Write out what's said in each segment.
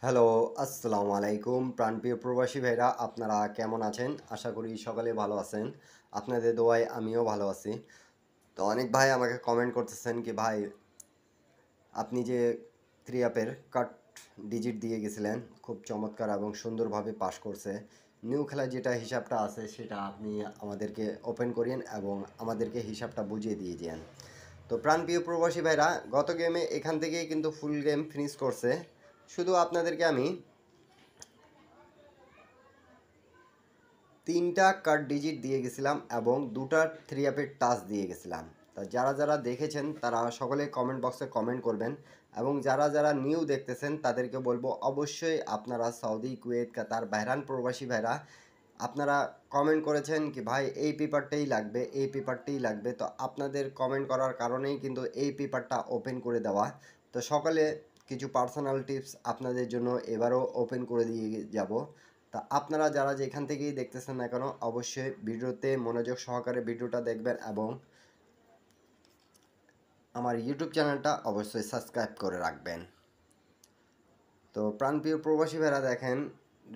Hello, আসসালামু আলাইকুম প্রাণপ্রিয় প্রবাসী ভাইরা আপনারা কেমন আছেন? আশা করি সকলে ভালো আছেন। আপনাদের দোয়ায় আমিও ভালো আছি। তো অনেক ভাই আমাকে কমেন্ট করতেছেন কি ভাই আপনি যে 3 অ্যাপের কাট ডিজিট দিয়ে গেছিলেন খুব চমৎকার এবং সুন্দরভাবে পাস করছে। নিউ খেলায় যেটা হিসাবটা আছে সেটা আপনি আমাদেরকে ওপেন করিয়েন এবং আমাদেরকে হিসাবটা বুঝিয়ে দিয়ে যান। তো প্রাণপ্রিয় প্রবাসী ভাইরা গত গেমে এখান থেকেই কিন্তু ফুল গেম ফিনিশ করছে। শুধু আপনাদেরকে আমি 3টা কার্ড ডিজিট দিয়ে গেছিলাম এবং 2টা 3 অ্যাপের টাচ দিয়ে গেছিলাম। তা যারা যারা দেখেছেন তারা সকলে কমেন্ট বক্সে কমেন্ট করবেন এবং যারা যারা নিউ দেখতেছেন তাদেরকে বলবো অবশ্যই আপনারা সৌদি, কুয়েত, কাতার, বাহরাইন প্রবাসী ভাইরা আপনারা কমেন্ট করেছেন কি ভাই এই পেপারটাই লাগবে, এই পেপারটাই লাগবে। তো আপনাদের কমেন্ট করার কারণেই কিন্তু এই পেপারটা ওপেন করে দেওয়া। তো সকালে কিছু পার্সোনাল টিপস আপনাদের জন্য এবারও ওপেন করে দিয়ে যাব। তা আপনারা যারা যেখান থেকেই দেখতেছেন না কেন অবশ্যই ভিডিওতে মনোযোগ সহকারে ভিডিওটা দেখবেন এবং আমার ইউটিউব চ্যানেলটা অবশ্যই সাবস্ক্রাইব করে রাখবেন। তো প্রাণপ্রিয় প্রবাসী ভাইরা দেখেন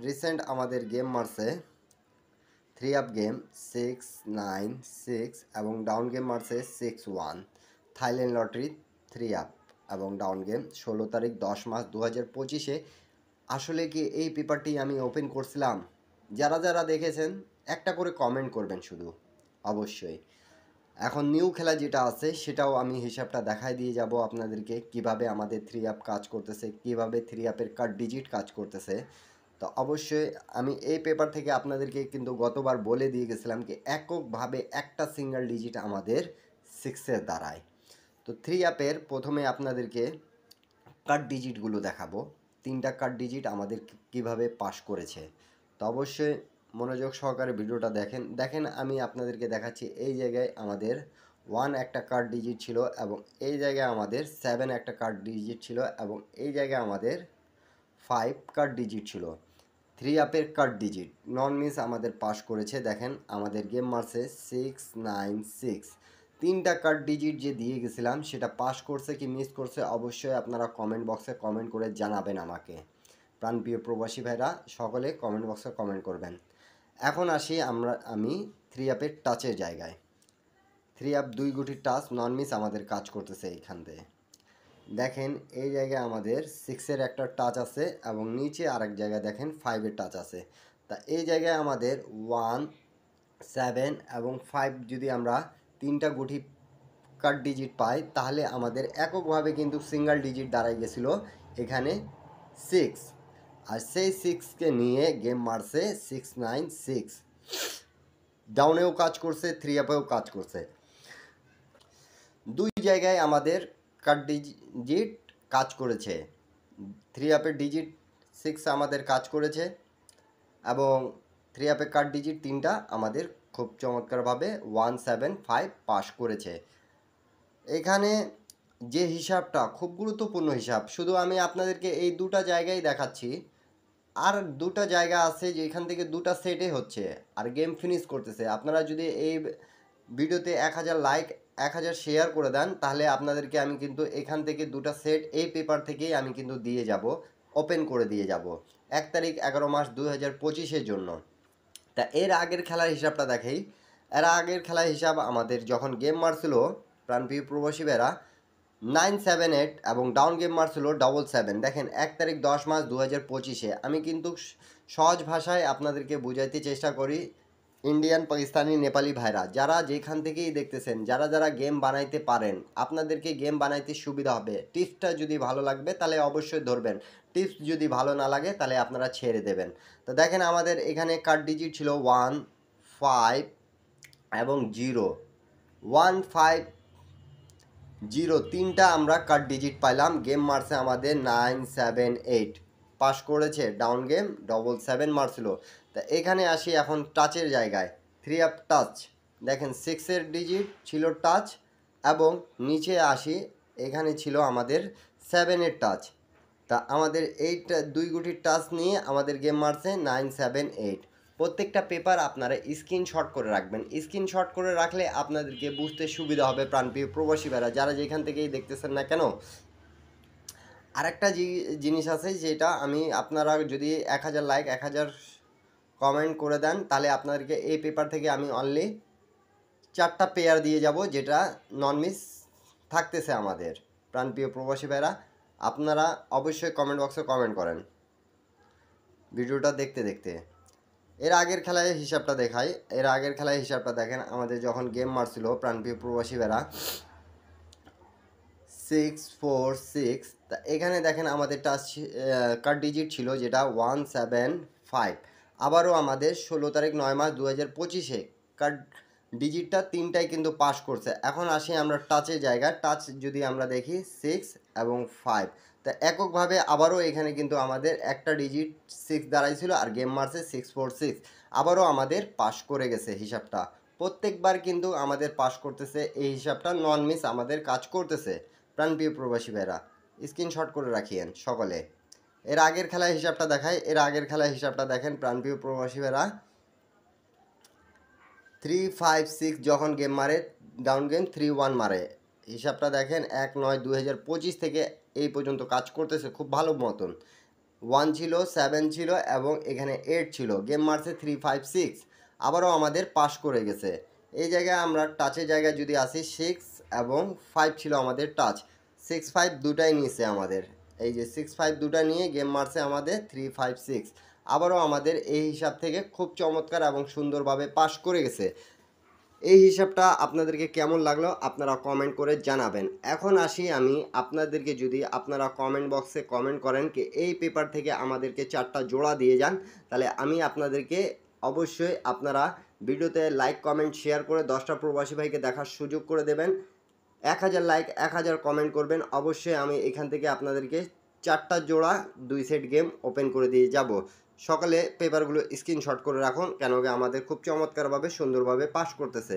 রিসেন্ট আমাদের গেম মারছে 3 আপ গেম 696 এবং ডাউন গেম মারছে 61 থাইল্যান্ড লটারি 3 আপ এবং ডাউন গেম 16 তারিখ 10 মাস 2025-এ। আসলে কি এই পেপারটি আমি ওপেন করছিলাম? যারা যারা দেখেছেন একটা করে কমেন্ট করবেন শুধু অবশ্যই। এখন নিউ খেলা যেটা আছে সেটাও আমি হিসাবটা দেখাই দিয়ে যাব আপনাদেরকে কিভাবে আমাদের 3 আপ কাজ করতেছে, কিভাবে 3 আপের কার্ড ডিজিট কাজ করতেছে। তো অবশ্যই আমি এই পেপার থেকে আপনাদেরকে কিন্তু গতবার বলে দিয়ে গেছিলাম কি এককভাবে একটা সিঙ্গেল ডিজিট আমাদের 6-এর দাঁড়ায়। তো 3 অ্যাপের প্রথমে আপনাদেরকে কার্ড ডিজিটগুলো দেখাবো। 3টা কার্ড ডিজিট আমাদের কিভাবে পাস করেছে। তো অবশ্যই মনোযোগ সহকারে ভিডিওটা দেখেন আমি আপনাদেরকে দেখাচ্ছি এই জায়গায় আমাদের 1 একটা কার্ড ডিজিট ছিল এবং এই জায়গায় আমাদের 7 একটা কার্ড ডিজিট ছিল এবং এই জায়গায় আমাদের 5 কার্ড ডিজিট ছিল। 3 অ্যাপের কার্ড ডিজিট নন মিস আমাদের পাস করেছে। দেখেন আমাদের গেম মারছে 696। 3টা কার্ড ডিজিট যে দিয়ে গেছিলাম সেটা পাস করছে কি মিস করছে অবশ্যই আপনারা কমেন্ট বক্সে কমেন্ট করে জানাবেন আমাকে। প্রাণপ্রিয় প্রবাসী ভাইরা সকলে কমেন্ট বক্সে কমেন্ট করবেন। এখন আসি আমি 3 অ্যাপের টাচের জায়গায়। 3 অ্যাপ 2 গুটির টাচ নন মিস আমাদের কাজ করতেছে এইখান থেকে। দেখেন এই জায়গায় আমাদের 6-এর একটা টাচ আছে এবং নিচে আরেক জায়গায় দেখেন 5-এর টাচ আছে। তা এই জায়গায় আমাদের 1, 7 এবং 5 যদি আমরা 3টা গুটি কার্ড ডিজিট পাই তাহলে আমাদের এককভাবে কিন্তু সিঙ্গেল ডিজিট দাঁড়াই গেছিল এখানে 6। আর সেই 6কে নিয়ে গেম মারছে 696। ডাউনেও কাজ করছে, 3 আপেও কাজ করছে। দুই জায়গায় আমাদের কার্ড ডিজিট কাজ করেছে। 3 আপের ডিজিট 6 আমাদের কাজ করেছে এবং 3 আপের কার্ড ডিজিট 3টা আমাদের খুব চমৎকারভাবে 175 পাস করেছে। এখানে যে হিসাবটা খুব গুরুত্বপূর্ণ হিসাব, শুধু আমি আপনাদেরকে এই দুটা জায়গায় দেখাচ্ছি। আর দুটা জায়গা আছে যেখান থেকে দুটা সেটে হচ্ছে আর গেম ফিনিশ করতেছে। আপনারা যদি এই ভিডিওতে 1000 লাইক 1000 শেয়ার করে দেন তাহলে আপনাদেরকে আমি কিন্তু এখান থেকে দুটা সেট এই পেপার থেকেই আমি কিন্তু দিয়ে যাব, ওপেন করে দিয়ে যাব 1 তারিখ 11 মাস 2025-এর জন্য। তা এর আগের খেলার হিসাবটা দেখেই। এর আগের খেলার হিসাব আমাদের যখন গেম মারছিল প্রাণপ্রিয় প্রবাসী বেরা 978 এবং ডাউন গেম মারছিল 777। দেখেন 1 তারিখ 10 মাস 2025-এ আমি কিন্তু সহজ ভাষায় আপনাদেরকে বুঝাইতে চেষ্টা করি। ইন্ডিয়ান, পাকিস্তানি, নেপালি ভাইরা যারা যেখান থেকেই দেখতেছেন যারা যারা গেম বানাইতে পারেন আপনাদেরকে গেম বানাইতে সুবিধা হবে। টিপসটা যদি ভালো লাগবে তাহলে অবশ্যই ধরবেন, টিপস যদি ভালো না লাগে তাহলে আপনারা ছেড়ে দেবেন। তো দেখেন আমাদের এখানে কার্ড ডিজিট ছিল 1, 5 এবং 0। 1, 5, 0 তিনটা আমরা কার্ড ডিজিট পাইলাম। গেম মারছে আমাদের 978 পাস করেছে। ডাউন গেম 777 মারছিল। তা এখানে আসি এখন টাচের জায়গায়। 3 আপ টাচ দেখেন 6-এর ডিজিট ছিল টাচ এবং নিচে আসি এখানে ছিল আমাদের 7-এর টাচ। তা আমাদের এইটা 2 গুটির টাচ নিয়ে আমাদের গেম মারছে 978। প্রত্যেকটা পেপার আপনারা স্ক্রিনশট করে রাখবেন। স্ক্রিনশট করে রাখলে আপনাদেরকে বুঝতে সুবিধা হবে প্রাণপ্রিয় প্রবাসী ভাইরা যারা যেখান থেকেই দেখতেছেন না কেন। আরেকটা জিনিস আছে যেটা আমি আপনারা যদি 1000 লাইক 1000 কমেন্ট করে দেন তাহলে আপনাদেরকে এই পেপার থেকে আমি অনলি 4টা পেয়ার দিয়ে যাব, যেটা নন মিস থাকতেছে আমাদের। প্রাণপ্রিয় প্রবাসী ভাইরা, আপনারা অবশ্যই কমেন্ট বক্সে কমেন্ট করেন ভিডিওটা দেখতে দেখতে। এর আগের খেলায় হিসাবটা দেখাই। এর আগের খেলায় হিসাবটা দেখেন, আমাদের যখন গেম মারছিল প্রাণপ্রিয় প্রবাসী ভাইরা 646, তা এখানে দেখেন আমাদের টাচ কার্ড ডিজিট ছিল যেটা 175। আবারও আমাদের 16 তারিখ 9 মাস 2025-এ কার্ড ডিজিটটা তিনটাই কিন্তু পাস করছে। এখন আসি আমরা টাচের জায়গা। টাচ যদি আমরা দেখি 6 এবং 5, তা এককভাবে আবারও এখানে কিন্তু আমাদের একটা ডিজিট 6 দাঁড়াইছিল আর গেম মারছে 646, আবারও আমাদের পাস করে গেছে হিসাবটা। প্রত্যেকবার কিন্তু আমাদের পাস করতেছে, এই হিসাবটা নন মিস আমাদের কাজ করতেছে। প্রাণপ্রিয় প্রবাসী ভাইরা, স্ক্রিনশট করে রাখিয়েন সকলে। এর আগের খেলায় হিসাবটা দেখায়। এর আগের খেলায় হিসাবটা দেখেন প্রাণপ্রিয় প্রবাসী ভাইরা, 356 যখন গেম মারে ডাউন গেম 31 মারে। হিসাবটা দেখেন 1/9/2025 থেকে এই পর্যন্ত কাজ করতেছে খুব ভালো মতন। 1 ছিল, 7 ছিল এবং এখানে 8 ছিল, গেম মারছে 356, আবারও আমাদের পাস করে গেছে। এই জায়গায় আমরা টাচের জায়গায় যদি আসি 6 এবং 5 ছিল আমাদের টাচ, 6-5 দুটাই নিয়েছে আমাদের। এই যে 6-5 দুটা নিয়ে গেম মারছে আমাদের 356, আবারও আমাদের এই হিসাব থেকে খুব চমৎকার এবং সুন্দরভাবে পাস করে গেছে। এই হিসাবটা আপনাদেরকে কেমন লাগলো আপনারা কমেন্ট করে জানাবেন। এখন আসি আমি আপনাদেরকে, যদি আপনারা কমেন্ট বক্সে কমেন্ট করেন কি এই পেপার থেকে আমাদেরকে 4টা জোড়া দিয়ে যান, তাহলে আমি আপনাদেরকে অবশ্যই আপনারা ভিডিওতে লাইক কমেন্ট শেয়ার করে 10টা প্রবাসী ভাইকে দেখার সুযোগ করে দেবেন। 1000 লাইক 1000 কমেন্ট করবেন, অবশ্যই আমি এখান থেকে আপনাদেরকে 4টা জোড়া 2 সেট গেম ওপেন করে দিয়ে যাব। সকালে পেপারগুলো স্ক্রিনশট করে রাখুন, কেন কি আমাদের খুব চমৎকারভাবে সুন্দরভাবে পাস করতেছে।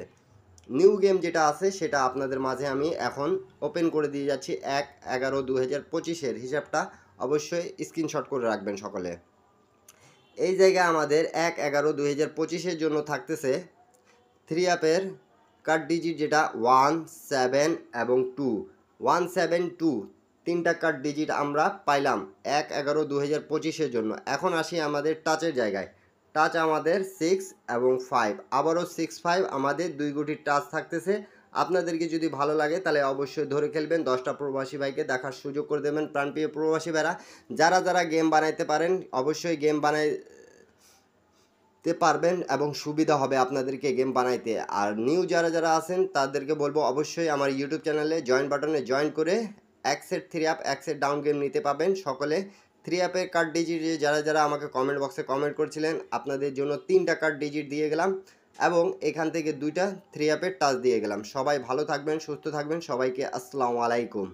নিউ গেম যেটা আছে সেটা আপনাদের মাঝে আমি এখন ওপেন করে দিয়ে যাচ্ছি। 1/11/2025-এর হিসাবটা অবশ্যই স্ক্রিনশট করে রাখবেন সকলে। এই জায়গায় আমাদের 1/11/2025-এর জন্য থাকতেছে 3 আপের কার্ড ডিজিট যেটা 1, 7 এবং 2। 172 তিনটা কার্ড ডিজিট আমরা পাইলাম 1/11/2025-এর জন্য। এখন আসি আমাদের টাচের জায়গায়। টাচ আমাদের 6 এবং 5, আবারও 6-5 আমাদের 2 গুটির টাচ থাকতেছে। আপনাদেরকে যদি ভালো লাগে তাহলে অবশ্যই ধরে খেলবেন, 10টা প্রবাসী ভাইকে দেখার সুযোগ করে দেবেন। প্রাণপ্রিয় প্রবাসী ভাইরা, যারা যারা গেম বানাইতে পারেন অবশ্যই গেম বানাইতে পারবেন এবং সুবিধা হবে আপনাদেরকে গেম বানাইতে। আর নিউ যারা যারা আছেন তাদেরকে বলবো অবশ্যই আমার ইউটিউব চ্যানেলে জয়েন বাটনে জয়েন করে 1 set 3 up 1 set down game নিতে পাবেন সকলে। 3 আপের কার্ড ডিজিট যারা যারা আমাকে কমেন্ট বক্সে কমেন্ট করছিলেন আপনাদের জন্য 3টা কার্ড ডিজিট দিয়ে গেলাম এবং এখান থেকে 2টা 3 আপের টাচ দিয়ে গেলাম। সবাই ভালো থাকবেন, সুস্থ থাকবেন, সবাইকে আসসালামু আলাইকুম।